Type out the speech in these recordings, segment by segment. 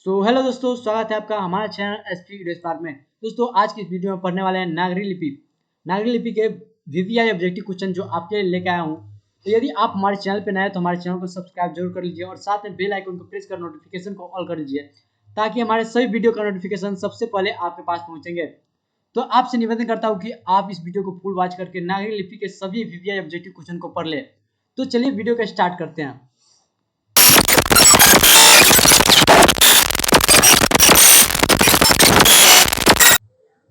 Hello दोस्तों, स्वागत है आपका हमारे चैनल एसपी वीडियो स्पार्क में। दोस्तों, आज की इस वीडियो में पढ़ने वाले हैं नागरी लिपि। नागरी लिपि के वीवीआई ऑब्जेक्टिव क्वेश्चन जो आपके लिए लेके आया हूँ। तो यदि आप हमारे चैनल पर नए हैं तो हमारे चैनल को सब्सक्राइब जरूर कर लीजिए और साथ में बेल आइकन को प्रेस कर नोटिफिकेशन को ऑल कर लीजिए ताकि हमारे सभी वीडियो का नोटिफिकेशन सबसे पहले आपके पास पहुंचेंगे। तो आपसे निवेदन करता हूँ कि आप इस वीडियो को फुल वॉच करके नागरी लिपि के सभी वीवीआई ऑब्जेक्टिव क्वेश्चन को पढ़ ले। तो चलिए वीडियो का स्टार्ट करते हैं।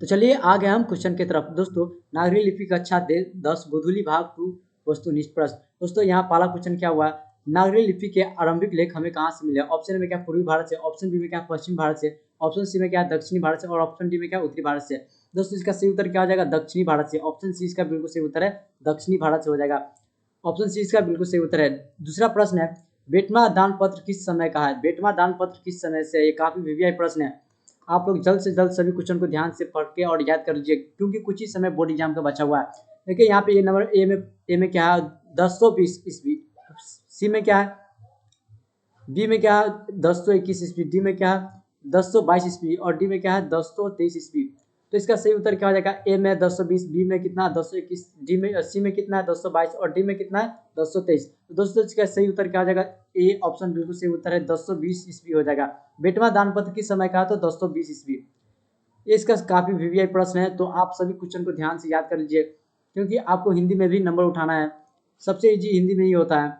तो चलिए आगे हम क्वेश्चन की तरफ। दोस्तों, नागरी लिपि कक्षा 10 गोधूली भाग 2 वस्तुनिष्ठ प्रश्न। दोस्तों, यहाँ पहला क्वेश्चन क्या हुआ, नागरी लिपि के आरंभिक लेख हमें कहाँ से मिले। ऑप्शन में क्या पूर्वी भारत से, ऑप्शन बी में क्या पश्चिमी भारत से, ऑप्शन सी में क्या दक्षिणी भारत से और ऑप्शन डी में क्या उत्तरी भारत से। दोस्तों, इसका सही उत्तर क्या हो जाएगा, दक्षिणी भारत से। ऑप्शन सी इसका बिल्कुल सही उत्तर है, दक्षिणी भारत से हो जाएगा। ऑप्शन सी इसका बिल्कुल सही उत्तर है। दूसरा प्रश्न है, बेटमा दान पत्र किस समय का है। बेटमा दान पत्र किस समय से, ये काफी वीवीआई प्रश्न है। आप लोग जल्द से जल्द सभी क्वेश्चन को ध्यान से पढ़ के और याद कर लीजिए क्योंकि कुछ ही समय बोर्ड एग्जाम का बचा हुआ है। देखिए यहाँ पे ये नंबर ए में क्या है, 1020 ईस्वी। सी में क्या है, बी में क्या है 1021 ईस्वी, डी में क्या है 1022 ईस्वी और डी में क्या है 1023 ईस्वी। तो इसका सही उत्तर क्या हो जाएगा, ए में 1020, बी में कितना 1021, डी में सी में कितना है 1022 और डी में कितना है 1023। तो दोस्तों, इसका सही उत्तर क्या हो जाएगा, ए ऑप्शन बिल्कुल सही उत्तर है, 1020 ईस्वी हो जाएगा। बेटवा दान पत्र किस समय का, तो 1020 ईस्वी। ये इसका काफी वीवीआई प्रश्न है, तो आप सभी क्वेश्चन को ध्यान से याद कर लीजिए क्योंकि आपको हिंदी में भी नंबर उठाना है। सबसे इजी हिंदी में ही होता है।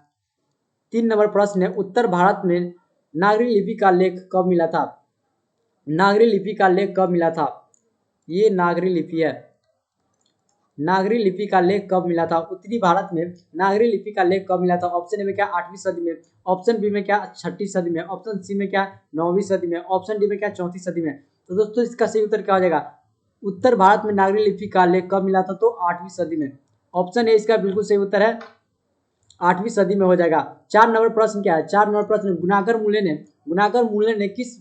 3 नंबर प्रश्न है, उत्तर भारत में नागरी लिपि का लेख कब मिला था। नागरी लिपि का लेख कब मिला था, ये नागरी लिपि है। नागरी लिपि का लेख कब मिला था, उत्तरी भारत में नागरी लिपि का लेख कब मिला था। ऑप्शन ए में क्या 8वीं सदी में, ऑप्शन बी में क्या 6ठी सदी में, ऑप्शन सी में क्या 9वीं सदी में, ऑप्शन डी में क्या 4थी सदी में। तो दोस्तों, इसका सही उत्तर क्या हो जाएगा, उत्तर भारत में नागरी लिपि का लेख कब मिला था, तो 8वीं सदी में। ऑप्शन ए इसका बिल्कुल सही उत्तर है, 8वीं सदी में हो जाएगा। 4 नंबर प्रश्न क्या है, 4 नंबर प्रश्न, गुणाकर मूल्य ने किस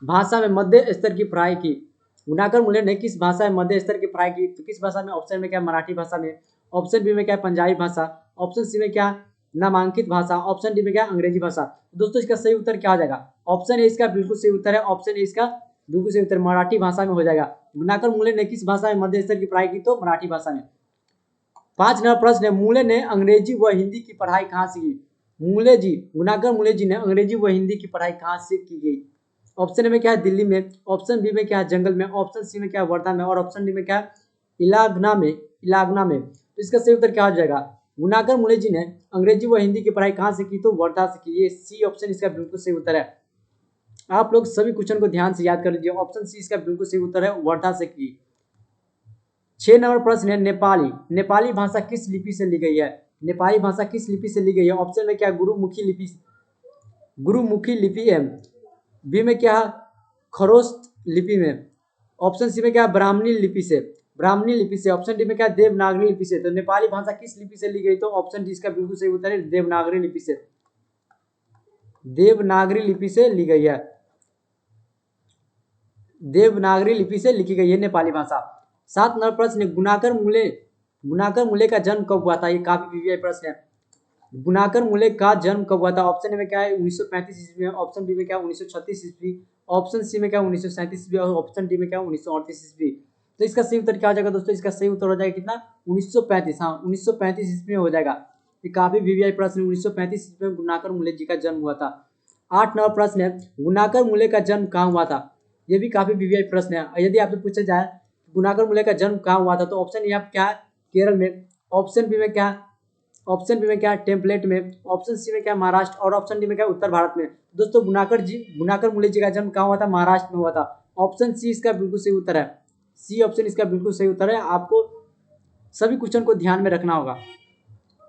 भाषा में मध्य स्तर की पढ़ाई की। गुणाकर मूल्य ने किस भाषा में मध्य स्तर की पढ़ाई की, तो किस भाषा में। ऑप्शन में क्या मराठी भाषा में, ऑप्शन बी में क्या पंजाबी भाषा, ऑप्शन सी में क्या नामांकित भाषा, ऑप्शन डी में क्या अंग्रेजी भाषा। दोस्तों, इसका सही उत्तर क्या हो जाएगा, ऑप्शन ए इसका बिल्कुल सही उत्तर है, ऑप्शन ए इसका बिल्कुल सही उत्तर मराठी भाषा में हो जाएगा। गुणाकर मूल्य ने किस भाषा में मध्य स्तर की पढ़ाई की, तो मराठी भाषा में। 5 नंबर प्रश्न है, मूल्य ने अंग्रेजी व हिंदी की पढ़ाई कहाँ से की। गुणाकर मूल्य जी ने अंग्रेजी व हिंदी की पढ़ाई कहाँ से की गई। ऑप्शन ए में क्या है दिल्ली में, ऑप्शन बी में क्या है जंगल में, ऑप्शन सी में क्या है वर्धा में और ऑप्शन डी में क्या है इलागना में। तो इसका सही उत्तर क्या हो जाएगा, गुणाकर मूल्य जी ने अंग्रेजी व हिंदी की पढ़ाई कहाँ से की, तो वर्धा से की। ये सी ऑप्शन इसका बिल्कुल सही उत्तर है। आप लोग सभी क्वेश्चन को ध्यान से याद कर लीजिए, ऑप्शन सी इसका बिल्कुल सही उत्तर है, वर्धा से की। 6 नंबर प्रश्न है, नेपाली भाषा किस लिपि से ली गई है। नेपाली भाषा किस लिपि से ली गई है। ऑप्शन में क्या गुरुमुखी लिपि है, बी में क्या खरोष्ठ लिपि में, ऑप्शन सी में क्या ब्राह्मणी लिपि से, ऑप्शन डी में क्या देवनागरी लिपि से। तो नेपाली भाषा किस लिपि से ली गई, तो ऑप्शन डी इसका बिल्कुल सही उत्तर है, देवनागरी लिपि से। देवनागरी लिपि से ली गई है, देवनागरी लिपि से लिखी गई है नेपाली भाषा। 7 नंबर प्रश्न, गुणाकर मूल्य का जन्म कब हुआ था। ये काफी वीवीआई प्रश्न है। गुणाकर मूल्य का जन्म कब हुआ था। ऑप्शन ए में क्या है 1935 ईस्वी में, ऑप्शन बी में क्या 1936 ईस्वी, ऑप्शन सी में क्या 1937 ईस्वी और ऑप्शन डी में क्या 1938 ईस्वी। तो इसका सही उत्तर क्या हो जाएगा दोस्तों, इसका सही उत्तर हो जाएगा कितना 1935। हाँ, 1935 ईस्वी में हो जाएगा। ये काफी वीवीआई प्रश्न, 1935 ईस्वी में गुणाकर मूल्य जी का जन्म हुआ था। 8 नंबर प्रश्न है, गुणाकर मूल्य का जन्म कहाँ हुआ था। ये भी काफी वीवीआई प्रश्न है। यदि आपसे पूछा जाए गुणाकर मूल्य का जन्म कहाँ हुआ था, तो ऑप्शन ए क्या केरल में, ऑप्शन बी में क्या टेम्पलेट में, ऑप्शन सी में क्या महाराष्ट्र और ऑप्शन डी में क्या उत्तर भारत में। दोस्तों, गुणाकर मूल्य जी का जन्म कहाँ हुआ था, महाराष्ट्र में हुआ था। ऑप्शन सी इसका बिल्कुल सही उत्तर है, सी ऑप्शन इसका बिल्कुल सही उत्तर है। आपको सभी क्वेश्चन को ध्यान में रखना होगा।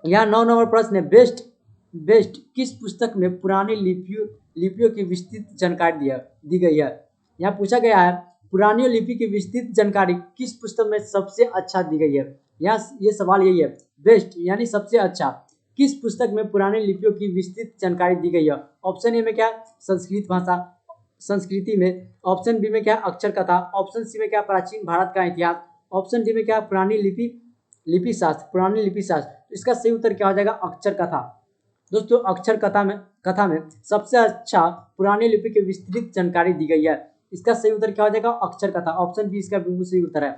यहाँ 9 नंबर प्रश्न है, बेस्ट किस पुस्तक में पुरानी लिपियों की विस्तृत जानकारी दी गई है। यहाँ पूछा गया है, पुरानी लिपि की विस्तृत जानकारी किस पुस्तक में सबसे अच्छा दी गई है। यहाँ ये सवाल यही है, बेस्ट यानी सबसे अच्छा, किस पुस्तक में पुरानी लिपियों की विस्तृत जानकारी दी गई है। ऑप्शन ए में क्या संस्कृति में, ऑप्शन बी में क्या अक्षर कथा, ऑप्शन सी में क्या प्राचीन भारत का इतिहास, ऑप्शन डी में क्या पुरानी लिपि शास्त्र। इसका सही उत्तर क्या हो जाएगा, अक्षर कथा। दोस्तों अक्षर कथा में सबसे अच्छा पुरानी लिपि की विस्तृत जानकारी दी गई है। इसका सही उत्तर क्या हो जाएगा? अक्षर कथा। ऑप्शन बी इसका बिल्कुल सही उत्तर है।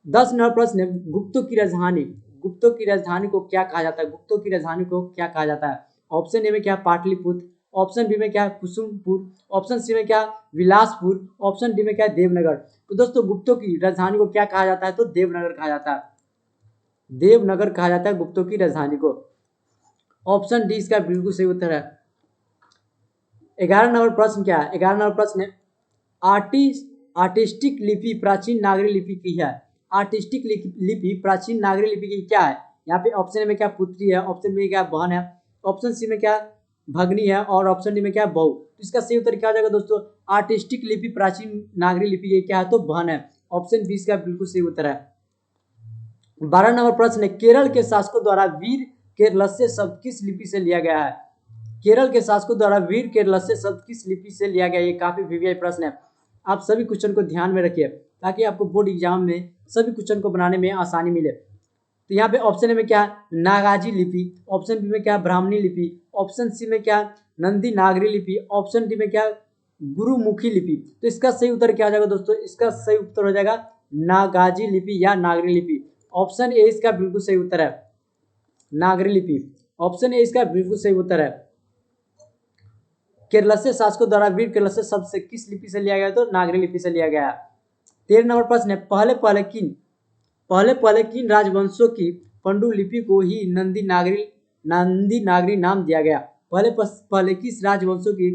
10 नंबर प्रश्न है, गुप्तों की राजधानी को क्या कहा जाता है? गुप्तों की राजधानी को क्या कहा जाता है? ऑप्शन ए में क्या पाटलिपुत्र, ऑप्शन बी में क्या कुसुमपुर, ऑप्शन सी में क्या विलासपुर, ऑप्शन डी में क्या देवनगर। तो दोस्तों गुप्तों की राजधानी को क्या कहा जाता है? तो देवनगर कहा जाता है। देवनगर कहा जाता है गुप्तों की राजधानी को। ऑप्शन डी इसका बिल्कुल सही उत्तर है। 11 नंबर प्रश्न क्या है? 11 नंबर प्रश्न है, आर्टिस्टिक लिपि प्राचीन नागरी लिपि की है। आर्टिस्टिक लिपि प्राचीन नागरी लिपि की क्या है? यहाँ पे ऑप्शन ए में क्या पुत्री है, ऑप्शन बी में क्या बहन है, ऑप्शन सी में क्या भगनी है और ऑप्शन डी में क्या बहू। तो इसका सही उत्तर क्या हो जाएगा दोस्तों? आर्टिस्टिक लिपि प्राचीन नागरी लिपि की क्या है? तो बहन है। ऑप्शन बी इसका बिल्कुल सही उत्तर है। 12 नंबर प्रश्न है, केरल के शासकों द्वारा वीर केरलस्य शब्द किस लिपि से लिया गया है? केरल के शासकों द्वारा वीर केरलस्य शब्द किस लिपि से लिया गया? ये काफी वीवीआई प्रश्न है। आप सभी क्वेश्चन को ध्यान में रखिए ताकि आपको बोर्ड एग्जाम में सभी क्वेश्चन को बनाने में आसानी मिले। तो यहाँ पे ऑप्शन ए में क्या नागाजी लिपि, ऑप्शन बी में क्या ब्राह्मणी लिपि, ऑप्शन सी में क्या नंदी नागरी लिपि, ऑप्शन डी में क्या गुरुमुखी लिपि। तो इसका सही उत्तर क्या हो जाएगा दोस्तों? इसका सही उत्तर हो जाएगा नागाजी लिपि या नागरी लिपि। ऑप्शन ए इसका बिल्कुल सही उत्तर है, नागरी लिपि। ऑप्शन ए इसका बिल्कुल सही उत्तर है। केरलस्य शासकों द्वारा वीर केरलस्य शब्द से किस लिपि से लिया गया? तो नागरी लिपि से लिया गया। 13 नंबर प्रश्न है, पहले पहले किन राजवंशों की पांडुलिपि को ही नंदी नागरी नाम दिया गया? पहले किस राजवंशों की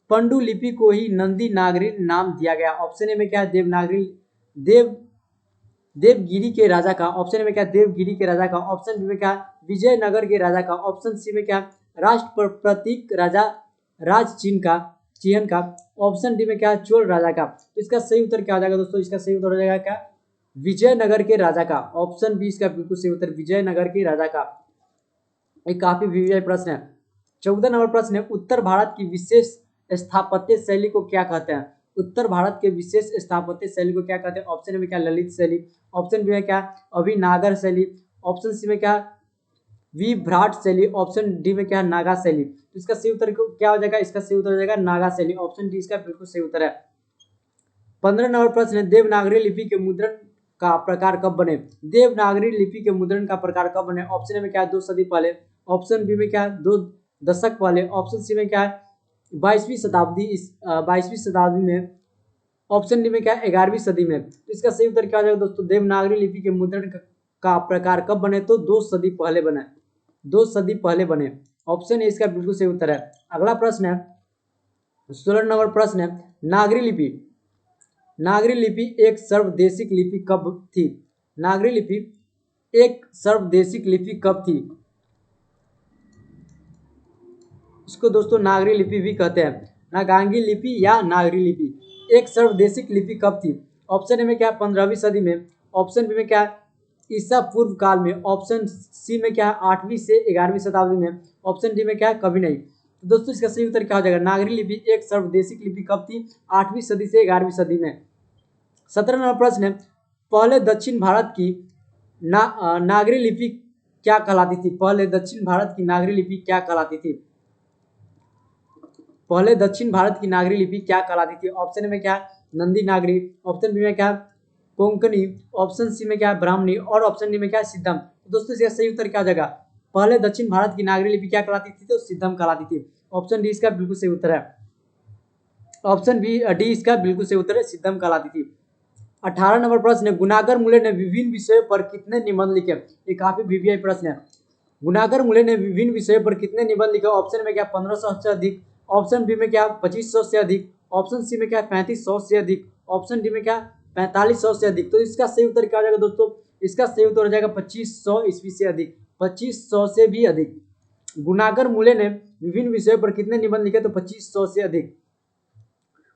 पांडुलिपि को ही नंदी नागरी नाम दिया गया? ऑप्शन ए में क्या देवगिरी के राजा का, ऑप्शन में क्या देवगिरी के राजा का, ऑप्शन बी में क्या विजयनगर के राजा का, ऑप्शन सी में क्या राष्ट्र प्रतीक राजा राज चिन्ह का, ऑप्शन डी में क्या चोल राजा का। तो इसका सही उत्तर क्या हो जाएगा दोस्तों? इसका सही उत्तर हो जाएगा क्या विजयनगर के राजा का। ऑप्शन बी इसका बिल्कुल सही उत्तर विजयनगर के राजा का। एक काफी वीवीआई प्रश्न है। 14 नंबर प्रश्न है, उत्तर भारत की विशेष स्थापत्य शैली को क्या कहते हैं? उत्तर भारत के विशेष स्थापत्य शैली को क्या कहते हैं? ऑप्शन में क्या ललित शैली, ऑप्शन बी में क्या अभिनागर शैली, ऑप्शन सी में क्या विभ्राट शैली, ऑप्शन डी में क्या नागा शैली। तो इसका सही उत्तर क्या हो जाएगा? इसका सही उत्तर हो जाएगा नागा शैली। ऑप्शन डी इसका बिल्कुल सही उत्तर है। 15 नंबर प्रश्न है, देवनागरी लिपि के मुद्रण का प्रकार कब बने? देवनागरी लिपि के मुद्रण का प्रकार कब बने? ऑप्शन में क्या 2 सदी पहले, ऑप्शन बी में क्या 2 दशक पहले, ऑप्शन सी में क्या 22वीं शताब्दी में, ऑप्शन डी में क्या 11वीं सदी में। तो इसका सही उत्तर क्या हो जाएगा दोस्तों? देवनागरी लिपि के मुद्रण का प्रकार कब बने? तो 2 सदी पहले बने, 2 सदी पहले बने। ऑप्शन ए इसका बिल्कुल सही उत्तर है। अगला प्रश्न है 16 नंबर प्रश्न है, नागरी लिपि एक सर्वदेशिक लिपि कब थी? नागरी लिपि एक सर्वदेशिक लिपि कब थी? इसको दोस्तों नागरी लिपि भी कहते हैं, नागांगी लिपि या नागरी लिपि। एक सर्वदेशिक लिपि कब थी? ऑप्शन ए में क्या 15वीं सदी में, ऑप्शन बी में क्या ईसा पूर्व काल में, ऑप्शन सी में क्या 8वीं से 11वीं शताब्दी में, ऑप्शन डी में क्या कभी नहीं। तो दोस्तों इसका सही उत्तर क्या हो जाएगा? नागरी लिपि एक सर्वदेशिक लिपि कब थी? 8वीं सदी से 11वीं सदी में। 17 नंबर प्रश्न है, पहले दक्षिण भारत की नागरी लिपि क्या कहलाती थी? पहले दक्षिण भारत की नागरी लिपि क्या कहलाती थी? पहले दक्षिण भारत की नागरी लिपि क्या कहलाती थी? ऑप्शन में क्या नंदी नागरी, ऑप्शन बी में क्या कोंकणी, ऑप्शन सी में क्या ब्राह्मणी और ऑप्शन डी में क्या सिद्धम। तो दोस्तों इसका सही उत्तर क्या हो जाएगा? पहले दक्षिण भारत की नागरी लिपि क्या कहलाती थी? तो सिद्धम कहलाती थी। ऑप्शन डी इसका बिल्कुल सही उत्तर है। ऑप्शन बी डी इसका बिल्कुल सही उत्तर है, सिद्धम कहलाती थी। 18 नंबर प्रश्न है, गुनागर मुले ने विभिन्न विषयों पर कितने निबंध लिखे? ये काफी वीवीआई प्रश्न है। गुनागर मुले ने विभिन्न विषयों पर कितने निबंध लिखे? ऑप्शन में क्या 1500 से अधिक, ऑप्शन बी में क्या 2500 से अधिक, ऑप्शन सी में क्या 3500 से अधिक, ऑप्शन डी में क्या 4500 से अधिक। तो इसका सही उत्तर क्या हो जाएगा दोस्तों? इसका सही उत्तर हो जाएगा 2500 ईस्वी से अधिक, 2500 से भी अधिक। गुनागर मुले ने विभिन्न विषयों पर कितने निबंध लिखे? तो 2500 से अधिक।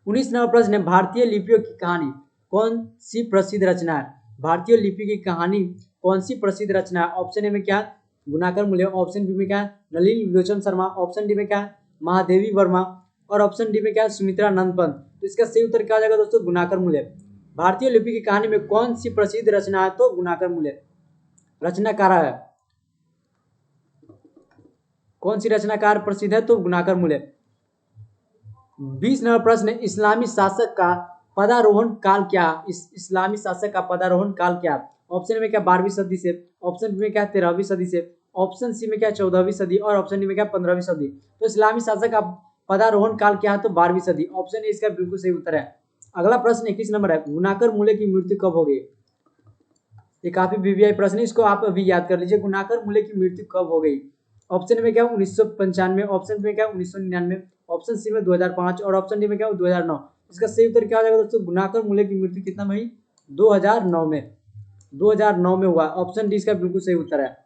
19 नंबर प्रश्न है, भारतीय लिपियों की कहानी कौन सी प्रसिद्ध रचना है? भारतीय लिपि की कहानी कौन सी प्रसिद्ध रचना है? ऑप्शन ए में क्या गुनाकर मुले, ऑप्शन बी में क्या नलिनी विलोचन शर्मा, ऑप्शन डी में क्या महादेवी वर्मा और ऑप्शन डी में क्या सुमित्रा नंद पंत। तो इसका सही उत्तर क्या हो जाएगा दोस्तों? गुनाकर मुले। भारतीय लिपि की कहानी में कौन सी प्रसिद्ध रचना है? तो गुनाकर मुले रचनाकार है। कौन सी रचनाकार प्रसिद्ध है? तो गुणाकर मूल्य। 20 नंबर प्रश्न है, इस्लामी शासक का पदारोहण काल क्या? इस्लामी शासक का पदारोहण काल क्या? ऑप्शन में क्या 12वीं सदी से, ऑप्शन बी में क्या 13वीं सदी से, ऑप्शन सी में क्या 14वीं सदी और ऑप्शन डी में क्या 15वीं सदी। तो इस्लामी शासक का पदारोहण काल क्या है? तो 12वीं सदी। ऑप्शन ए इसका बिल्कुल सही उत्तर है। अगला प्रश्न 21 नंबर है, गुणाकर मूल्य की मृत्यु कब हो गई? ये काफी वीवीआई प्रश्न है, इसको आप अभी याद कर लीजिए। गुणाकर मूल्य की मृत्यु कब हो गई? ऑप्शन में क्या 1995, ऑप्शन में क्या 1999, ऑप्शन सी में 2005 और ऑप्शन डी में क्या 2009। इसका सही उत्तर क्या हो जाएगा दोस्तों? गुणाकर मूल्य की मृत्यु कितना में हुई? 2009 में। 2009 में हुआ। ऑप्शन डी इसका बिल्कुल सही उत्तर है।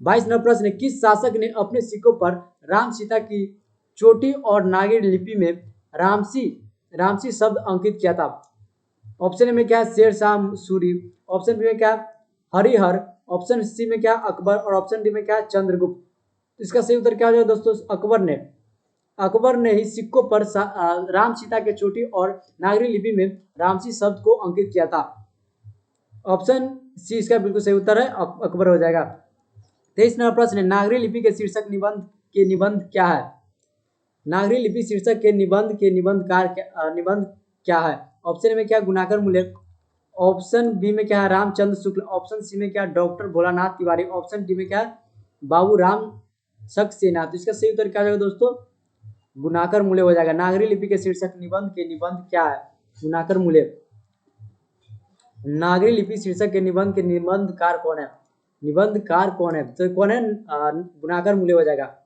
22 नंबर प्रश्न, किस शासक ने अपने सिक्कों पर राम सीता की चोटी और नागरी लिपि में रामसी रामसी शब्द अंकित किया था? ऑप्शन में क्या शेर शाह सूरी, ऑप्शन बी में क्या हरिहर, ऑप्शन सी में क्या अकबर और ऑप्शन डी में क्या चंद्रगुप्त। इसका सही उत्तर क्या हो जाएगा दोस्तों? अकबर ने ही सिक्कों पर राम सीता के चोटी और नागरी लिपि में रामसी शब्द को अंकित किया था। ऑप्शन सी इसका बिल्कुल सही उत्तर है, अकबर हो जाएगा। 23 नंबर प्रश्न है, नागरी लिपि के शीर्षक निबंध क्या है? नागरी लिपि शीर्षक के निबंध क्या है? ऑप्शन में क्या गुणाकर मूल्य, ऑप्शन बी में क्या है रामचंद्र शुक्ल, ऑप्शन सी में क्या doctor Bholanath Tiwari, option D में क्या बाबू राम सक्सेना। तो इसका सही उत्तर क्या हो जाएगा दोस्तों? गुणाकर मूल्य हो जाएगा। नागरी लिपि के शीर्षक निबंध क्या है? गुणाकर मूल्य। नागरी लिपि शीर्षक के निबंधकार कौन है? निबंधकार कौन है? तो कौन है? गुणाकर मूल्य हो जाएगा।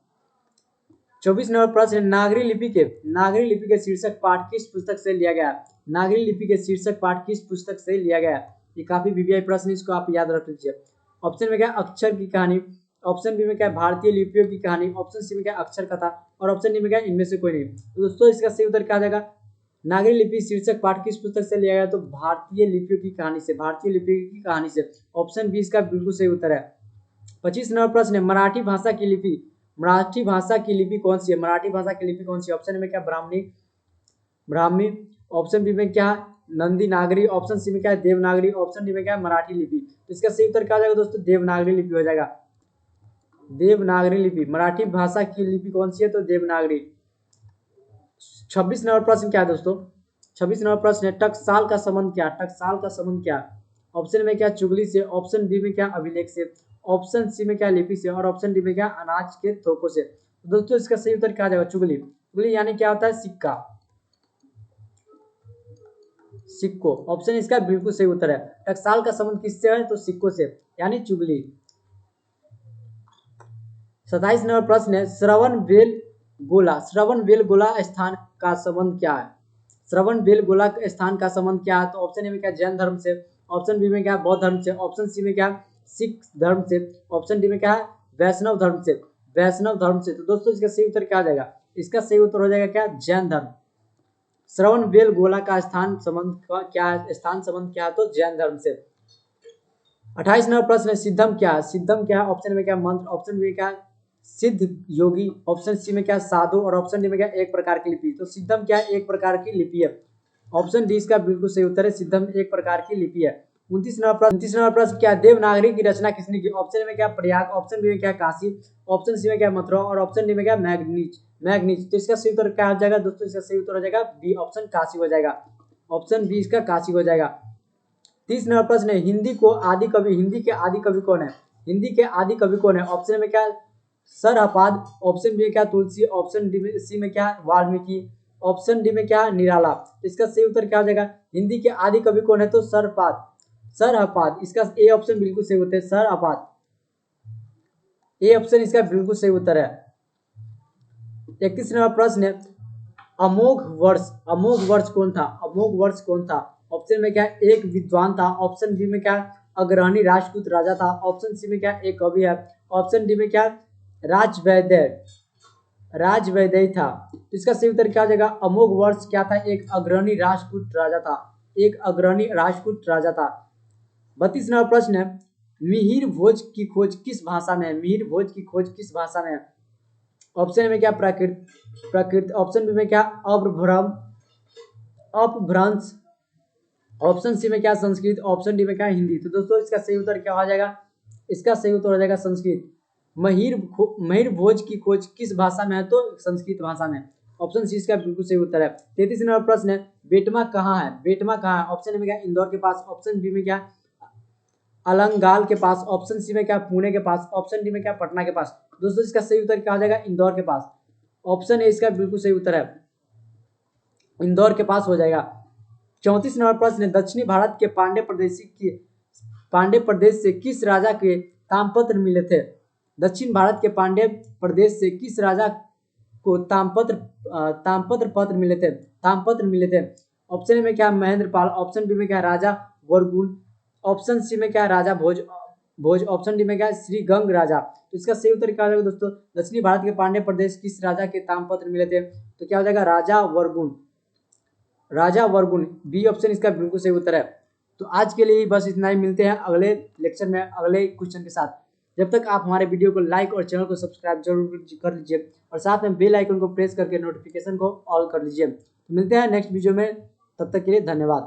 24 नंबर प्रश्न, नागरी लिपि के शीर्षक पाठ किस पुस्तक से लिया गया? नागरी लिपि के शीर्षक पाठ किस पुस्तक से लिया गया? ये काफी वीवीआई प्रश्न, इसको आप याद रख लीजिए। ऑप्शन में क्या अक्षर की कहानी, ऑप्शन बी में क्या भारतीय लिपियों की कहानी, ऑप्शन सी में क्या अक्षर कथा और ऑप्शन डी में क्या इनमें से कोई नहीं। तो दोस्तों इसका सही उत्तर क्या आ जाएगा? नागरी लिपि शीर्षक पाठ किस पुस्तक से लिया गया? तो भारतीय लिपियों की कहानी से। ऑप्शन बी इसका बिल्कुल सही उत्तर है। 25 नंबर प्रश्न है, मराठी भाषा की लिपि कौन सी है? मराठी भाषा की लिपि कौन सी है? ऑप्शन में क्या ब्राह्मी, ऑप्शन बी में क्या नंदी नागरी, ऑप्शन सी में क्या देवनागरी, ऑप्शन डी में क्या मराठी लिपि। तो इसका सही उत्तर क्या हो जाएगा दोस्तों? देवनागरी लिपि हो जाएगा। देवनागरी लिपि मराठी भाषा की लिपि कौन सी है? तो देवनागरी। 26 नंबर प्रश्न क्या है दोस्तों? 26 नंबर प्रश्न है, टकसाल का संबंध क्या? ऑप्शन में क्या चुगली से, ऑप्शन बी में क्या अभिलेख से, ऑप्शन सी में क्या लिपि से और ऑप्शन डी में क्या अनाज के थोकों से। तो दोस्तों इसका सही उत्तर क्या आ जाएगा? चुगली यानी क्या होता है? सिक्को। ऑप्शन इसका बिल्कुल सही उत्तर है। टकसाल का संबंध किससे है? तो सिक्कों से, यानी चुगली। 27 नंबर प्रश्न है, श्रवण बेलगोला स्थान का संबंध क्या है? श्रवण बेलगोला स्थान का संबंध क्या है? तो ऑप्शन ए में क्या जैन धर्म से, ऑप्शन बी में क्या बौद्ध धर्म से, ऑप्शन सी में क्या सिख धर्म से, ऑप्शन डी में क्या है वैष्णव धर्म से। तो दोस्तों इसका सही उत्तर क्या आ जाएगा? इसका सही उत्तर हो जाएगा क्या जैन धर्म। श्रवण बेलगोला का स्थान संबंध क्या है? तो जैन धर्म से। 28 नंबर प्रश्न है, सिद्धम क्या है? ऑप्शन में क्या मंत्र, ऑप्शन बी में क्या सिद्ध योगी, ऑप्शन सी में क्या साधु और ऑप्शन डी में क्या एक प्रकार की लिपि। तो सिद्धम क्या है? एक प्रकार की लिपि है। ऑप्शन डी इसका बिल्कुल सही उत्तर है, सिद्धम एक प्रकार की लिपि है। 29 नंबर प्रश्न क्या देवनागरी की रचना किसने की? ऑप्शन में क्या प्रयाग, ऑप्शन बी में क्या काशी, ऑप्शन सी में क्या मथुरा और ऑप्शन डी में क्या मैग्नीज। तो इसका सही उत्तर क्या हो जाएगा दोस्तों? इसका सही उत्तर हो जाएगा बी, ऑप्शन काशी हो जाएगा। ऑप्शन बी इसका काशी हो जाएगा। 30 नंबर प्रश्न है, हिंदी के आदि कवि कौन है? ऑप्शन में क्या सरहपाद, ऑप्शन बी में क्या तुलसी, ऑप्शन डी सी में क्या वाल्मीकि, ऑप्शन डी में क्या निराला। इसका सही उत्तर क्या हो जाएगा? हिंदी के आदि कवि कौन है? तो सरहपाद। इसका ए ऑप्शन बिल्कुल सही उत्तर है, सरहपाद। ए ऑप्शन इसका बिल्कुल सही उत्तर है। 31 नंबर प्रश्न है, अमोघ वर्ष कौन था? ऑप्शन में क्या एक विद्वान था, ऑप्शन बी में क्या अग्रणी राजपूत राजा था, ऑप्शन सी में क्या एक कवि है, ऑप्शन डी में क्या राजवैदय था। तो इसका सही उत्तर क्या हो जाएगा? अमोघ वर्ष क्या था? एक अग्रणी राजपूत राजा था। 32 नंबर प्रश्न है, मिहिर भोज की खोज किस भाषा में है? ऑप्शन में क्या प्राकृत, ऑप्शन बी में क्या अपभ्रंश, ऑप्शन सी में क्या संस्कृत, ऑप्शन डी में क्या हिंदी। तो दोस्तों इसका सही उत्तर क्या हो जाएगा? इसका सही उत्तर हो जाएगा संस्कृत। महिर भोज की खोज किस भाषा में है? तो संस्कृत भाषा में। ऑप्शन सी इसका बिल्कुल सही उत्तर है। 33 नंबर प्रश्न है, बेटमा कहाँ है? बेटमा कहाँ है? ऑप्शन ए में क्या, इंदौर के पास। ऑप्शन बी में क्या, अलंगाल के पास। ऑप्शन सी में क्या, पुणे के पास। ऑप्शन डी में क्या, पटना के पास। दोस्तों इसका सही उत्तर क्या हो जाएगा? इंदौर के पास। ऑप्शन ए इसका बिल्कुल सही उत्तर है, इंदौर के पास हो जाएगा। 34 नंबर प्रश्न है, दक्षिणी भारत के पांड्य प्रदेश से किस राजा के तामपत्र मिले थे? दक्षिण भारत के पांड्य प्रदेश से किस राजा को तामपत्र पत्र मिले थे? तामपत्र मिले थे। ऑप्शन ए में क्या, महेंद्रपाल। ऑप्शन बी में क्या, राजा वरगुण। ऑप्शन सी में क्या, राजा भोज। ऑप्शन डी में क्या, श्री गंग राजा। तो इसका सही उत्तर क्या हो जाएगा दोस्तों? दक्षिणी भारत के पांड्य प्रदेश किस राजा के तामपत्र मिले थे? तो क्या हो जाएगा? राजा वरगुण। राजा वरगुण, बी ऑप्शन इसका बिल्कुल सही उत्तर है। तो आज के लिए बस इतना ही, मिलते हैं अगले लेक्चर में अगले क्वेश्चन के साथ। जब तक आप हमारे वीडियो को लाइक और चैनल को सब्सक्राइब जरूर कर लीजिए और साथ में बेल आइकन को प्रेस करके नोटिफिकेशन को ऑल कर लीजिए। तो मिलते हैं नेक्स्ट वीडियो में, तब तक के लिए धन्यवाद।